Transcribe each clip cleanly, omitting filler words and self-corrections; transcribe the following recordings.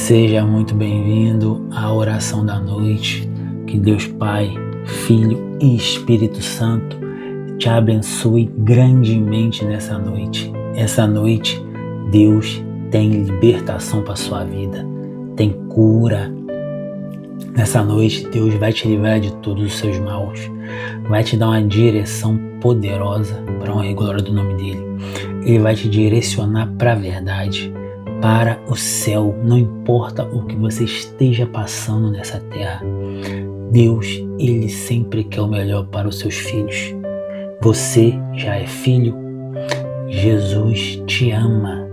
Seja muito bem-vindo à oração da noite. Que Deus Pai, Filho e Espírito Santo te abençoe grandemente nessa noite. Essa noite, Deus tem libertação para a sua vida, tem cura. Nessa noite, Deus vai te livrar de todos os seus maus, vai te dar uma direção poderosa para a honra e glória do nome dEle. Ele vai te direcionar para a verdade, para o céu, não importa o que você esteja passando nessa terra. Deus, Ele sempre quer o melhor para os seus filhos. Você já é filho, Jesus te ama,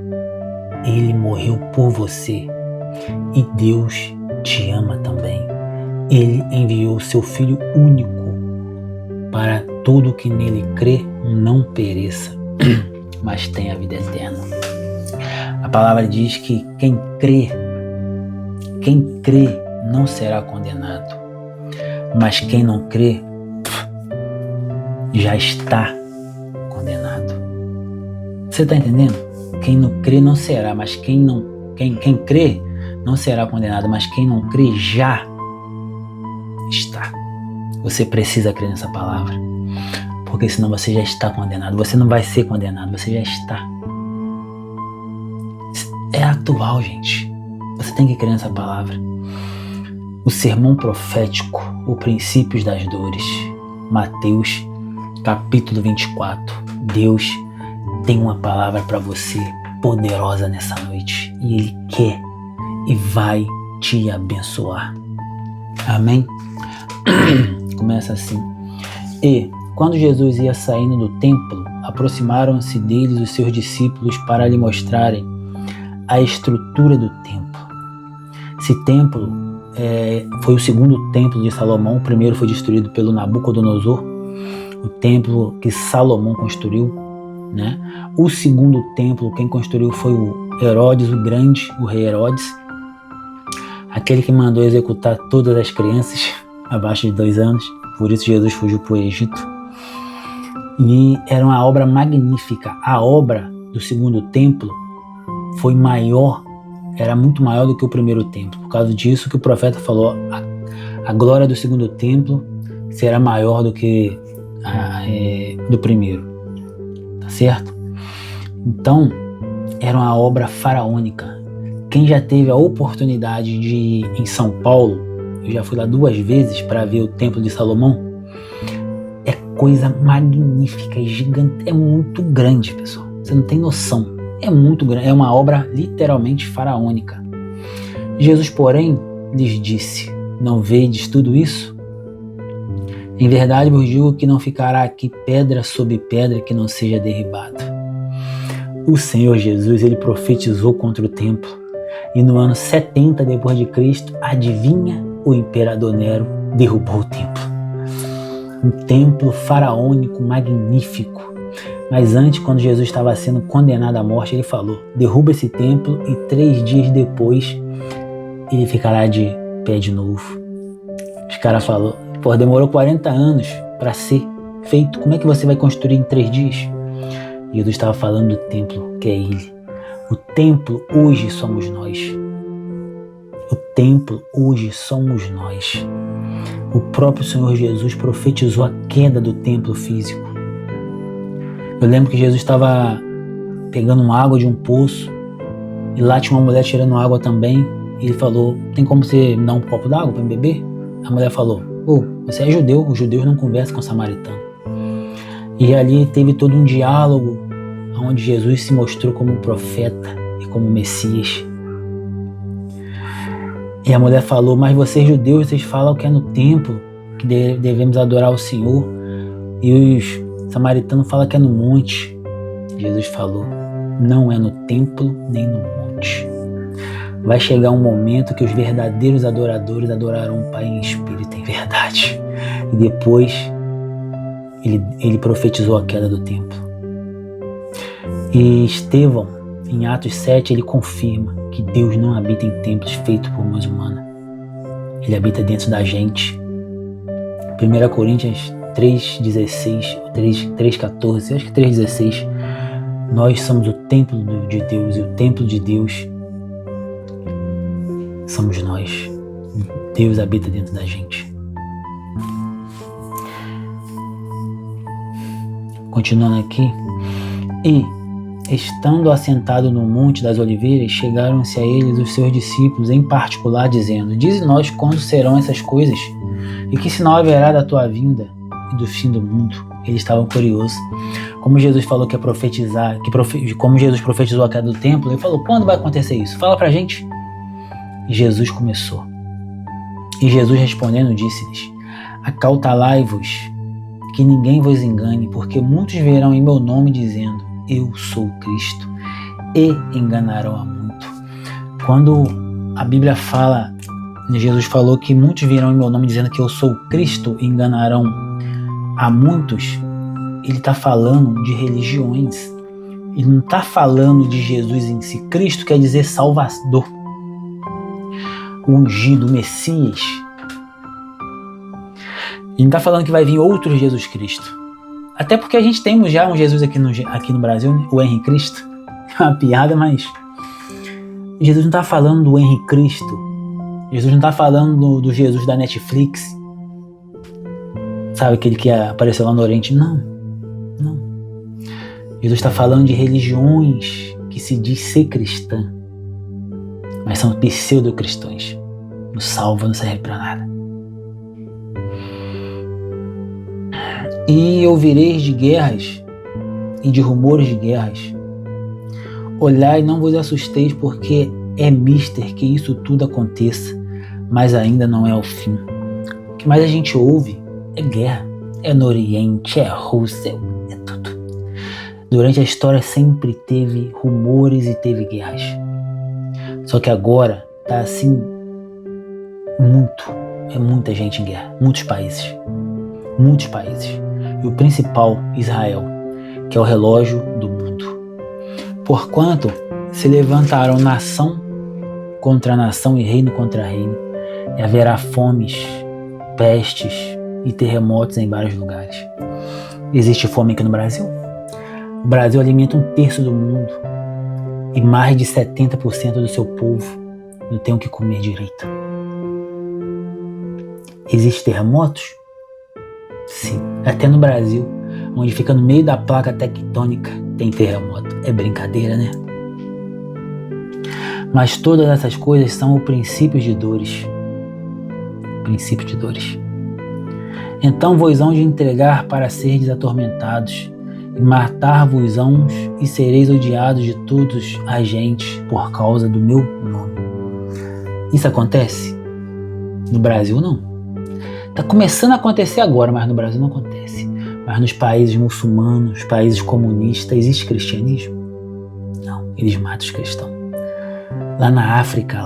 Ele morreu por você e Deus te ama também. Ele enviou seu Filho único para todo que nele crê não pereça, mas tenha a vida eterna. A palavra diz que quem crê não será condenado, mas quem não crê já está condenado. Você está entendendo? Quem não crê não será, mas quem crê não será condenado, mas quem não crê já está. Você precisa crer nessa palavra, porque senão você já está condenado. Você não vai ser condenado, você já está. É atual, gente. Você tem que crer nessa palavra. O sermão profético, o princípios das dores, Mateus capítulo 24. Deus tem uma palavra para você poderosa nessa noite, e Ele quer e vai te abençoar. Amém? Começa assim. E quando Jesus ia saindo do templo, aproximaram-se deles os seus discípulos para lhe mostrarem a estrutura do templo. Esse templo foi o segundo templo de Salomão. O primeiro foi destruído pelo Nabucodonosor, o templo que Salomão construiu, né? O segundo templo, quem construiu foi o Herodes o Grande, o rei Herodes, aquele que mandou executar todas as crianças abaixo de 2 anos. Por isso Jesus fugiu para o Egito. E era uma obra magnífica. A obra do segundo templo foi maior, era muito maior do que o primeiro templo. Por causa disso que o profeta falou, a glória do segundo templo será maior do que do primeiro. Tá certo? Então, era uma obra faraônica. Quem já teve a oportunidade de ir em São Paulo, eu já fui lá 2 vezes para ver o Templo de Salomão, é coisa magnífica, é gigante, é muito grande, pessoal. Você não tem noção. É muito grande, é uma obra literalmente faraônica. Jesus, porém, lhes disse: não vedes tudo isso? Em verdade vos digo que não ficará aqui pedra sobre pedra que não seja derribada. O Senhor Jesus, Ele profetizou contra o templo. E no ano 70 depois de Cristo, adivinha, o imperador Nero derrubou o templo. Um templo faraônico magnífico. Mas antes, quando Jesus estava sendo condenado à morte, Ele falou: derruba esse templo e 3 dias depois ele ficará de pé de novo. Os caras falaram: pô, demorou 40 anos para ser feito, como é que você vai construir em 3 dias? Jesus estava falando do templo, que é Ele. O templo hoje somos nós. O templo hoje somos nós. O próprio Senhor Jesus profetizou a queda do templo físico. Eu lembro que Jesus estava pegando uma água de um poço e lá tinha uma mulher tirando água também. E Ele falou: tem como você me dar um copo d'água para me beber? A mulher falou: você é judeu, os judeus não conversam com samaritano. E ali teve todo um diálogo onde Jesus se mostrou como profeta e como Messias. E a mulher falou: mas vocês judeus, vocês falam que é no templo que devemos adorar o Senhor, e os samaritanos falam que é no monte. Jesus falou: não é no templo nem no monte. Vai chegar um momento que os verdadeiros adoradores adorarão o Pai em espírito e em verdade. E depois ele profetizou a queda do templo. E Estevão, em Atos 7, ele confirma que Deus não habita em templos feitos por mãos humanas. Ele habita dentro da gente. 1 Coríntios 3,16, 3,14, acho que 3,16. Nós somos o templo de Deus, e o templo de Deus somos nós. Deus habita dentro da gente. Continuando aqui. E, estando assentado no Monte das Oliveiras, chegaram-se a eles os seus discípulos em particular, dizendo: Dize-nós quando serão essas coisas, e que sinal haverá da tua vinda e do fim do mundo. Eles estavam curiosos. Como Jesus falou que ia profetizar, como Jesus profetizou a queda do templo, ele falou: quando vai acontecer isso? Fala pra gente. E Jesus começou. E Jesus respondendo disse-lhes: Acautelai-vos, que ninguém vos engane, porque muitos virão em meu nome dizendo: Eu sou Cristo, e enganarão a muito. Quando a Bíblia fala, Jesus falou que muitos virão em meu nome dizendo que eu sou Cristo e enganarão a muitos, ele está falando de religiões. Ele não está falando de Jesus em si. Cristo quer dizer Salvador, o ungido, o Messias. Ele não está falando que vai vir outro Jesus Cristo. Até porque a gente tem já um Jesus aqui no Brasil, né? O Henrique Cristo. É uma piada, mas Jesus não está falando do Henrique Cristo. Jesus não está falando do Jesus da Netflix. Sabe, aquele que apareceu lá no Oriente? Não. Jesus está falando de religiões que se diz ser cristã, mas são pseudo-cristãos. Não salva, não serve para nada. E ouvireis de guerras e de rumores de guerras. Olhai e não vos assusteis, porque é mister que isso tudo aconteça, mas ainda não é o fim. O que mais a gente ouve é guerra. É no Oriente, é Rússia, é tudo. Durante a história sempre teve rumores e teve guerras. Só que agora tá assim é muita gente em guerra, muitos países. E o principal, Israel, que é o relógio do mundo. Porquanto se levantarão nação contra nação e reino contra reino, e haverá fomes, pestes e terremotos em vários lugares. Existe fome aqui no Brasil? O Brasil alimenta 1/3 do mundo e mais de 70% do seu povo não tem o que comer direito. Existem terremotos? Sim, até no Brasil, onde fica no meio da placa tectônica, tem terremoto. É brincadeira, né? Mas todas essas coisas são o princípio de dores. Então vos hão de entregar para serdes atormentados, e matar-vos-ão, e sereis odiados de todos a gente por causa do meu nome. Isso acontece? No Brasil não. Está começando a acontecer agora, mas no Brasil não acontece. Mas nos países muçulmanos, países comunistas, existe cristianismo? Não, eles matam os cristãos. Lá na África,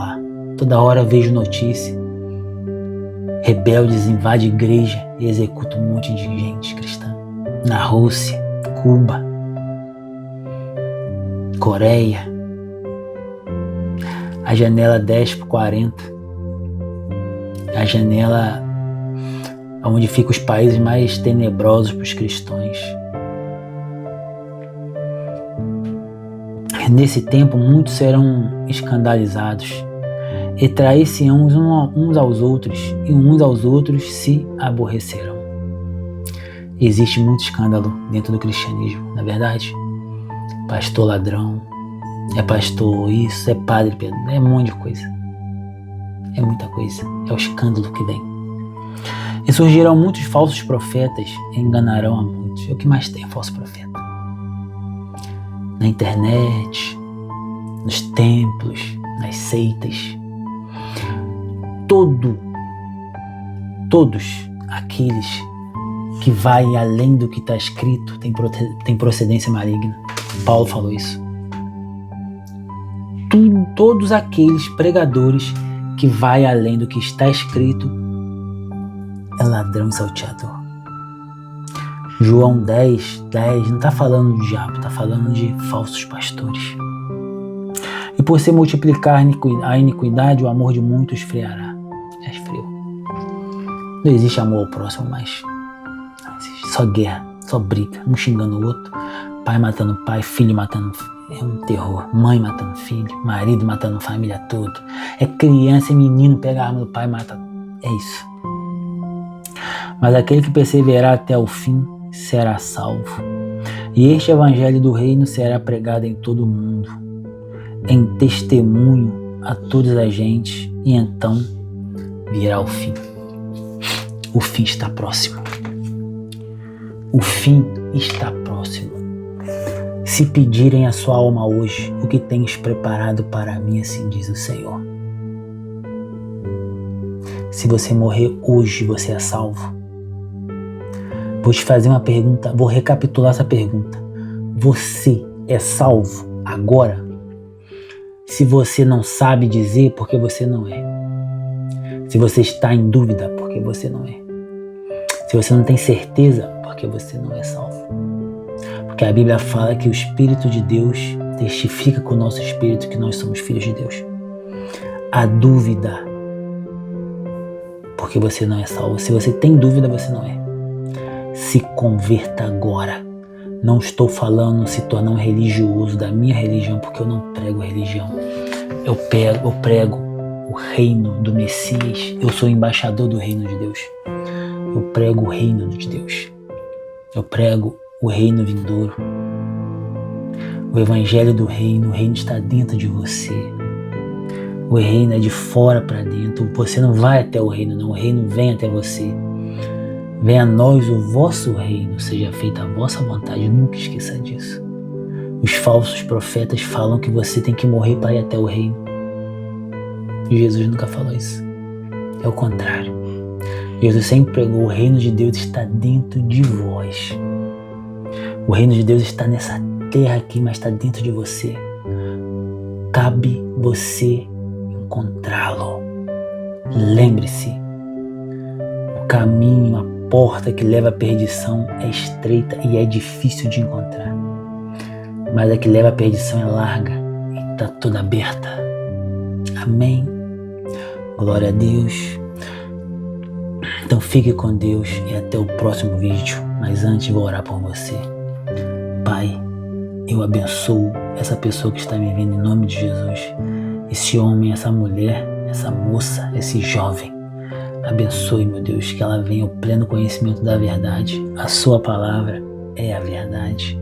toda hora vejo notícia. Rebeldes invadem igreja e executam um monte de gente cristã. Na Rússia, Cuba, Coreia, a janela 10/40, a janela onde ficam os países mais tenebrosos para os cristãos. Nesse tempo muitos serão escandalizados e trair-se-ão uns aos outros, e uns aos outros se aborrecerão. Existe muito escândalo dentro do cristianismo, na verdade. Pastor ladrão, é pastor isso, é padre Pedro, é um monte de coisa. É muita coisa, é o escândalo que vem. E surgirão muitos falsos profetas e enganarão a muitos. É o que mais tem, falso profeta. Na internet, nos templos, nas seitas. Todos aqueles que vai além do que está escrito tem procedência maligna. Paulo falou isso. Todos aqueles pregadores que vai além do que está escrito é ladrão e salteador. João 10:10 não está falando do diabo, está falando de falsos pastores. E por se multiplicar a iniquidade, o amor de muitos esfriará. Já esfriou. Não existe amor ao próximo mais. Não existe. Só guerra, só briga, um xingando o outro, pai matando pai, filho matando é um terror. Mãe matando filho, marido matando família toda. É criança e menino pega a arma do pai e mata. É isso. Mas aquele que perseverar até o fim será salvo. E este evangelho do reino será pregado em todo o mundo, em testemunho a todas as gentes, e então virá o fim. O fim está próximo. O fim está próximo. Se pedirem a sua alma hoje, o que tens preparado para mim, assim diz o Senhor. Se você morrer hoje, você é salvo. Vou te fazer uma pergunta, vou recapitular essa pergunta. Você é salvo agora? Se você não sabe dizer, porque você não é. Se você está em dúvida, porque você não é. Se você não tem certeza, porque você não é salvo. Porque a Bíblia fala que o Espírito de Deus testifica com o nosso espírito que nós somos filhos de Deus. A dúvida, porque você não é salvo. Se você tem dúvida, você não é. Se converta agora. Não estou falando se tornar um religioso da minha religião, porque eu não prego religião. Eu prego o reino do Messias. Eu sou embaixador do reino de Deus. Eu prego o reino de Deus. Eu prego o reino vindouro. O evangelho do reino. O reino está dentro de você. O reino é de fora para dentro. Você não vai até o reino, não. O reino vem até você. Venha a nós o vosso reino, seja feita a vossa vontade. Nunca esqueça disso. Os falsos profetas falam que você tem que morrer para ir até o reino. Jesus nunca falou isso. É o contrário. Jesus sempre pregou: o reino de Deus está dentro de vós. O reino de Deus está nessa terra aqui, mas está dentro de você. Cabe você encontrá-lo. Lembre-se, o caminho, a porta que leva à perdição é estreita e é difícil de encontrar. Mas a que leva à perdição é larga e está toda aberta. Amém? Glória a Deus. Então fique com Deus e até o próximo vídeo. Mas antes vou orar por você. Pai, eu abençoo essa pessoa que está me vendo em nome de Jesus. Esse homem, essa mulher, essa moça, esse jovem. Abençoe, meu Deus, que ela venha ao pleno conhecimento da verdade. A sua palavra é a verdade.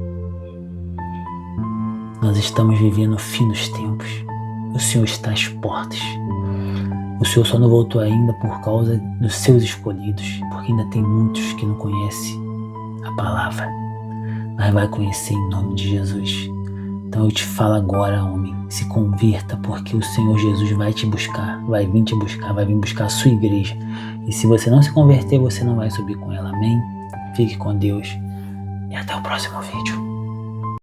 Nós estamos vivendo o fim dos tempos. O Senhor está às portas. O Senhor só não voltou ainda por causa dos seus escolhidos, porque ainda tem muitos que não conhecem a palavra, mas vai conhecer em nome de Jesus. Então eu te falo agora, homem, se converta, porque o Senhor Jesus vai te buscar, vai vir te buscar, vai vir buscar a sua igreja. E se você não se converter, você não vai subir com ela. Amém? Fique com Deus e até o próximo vídeo.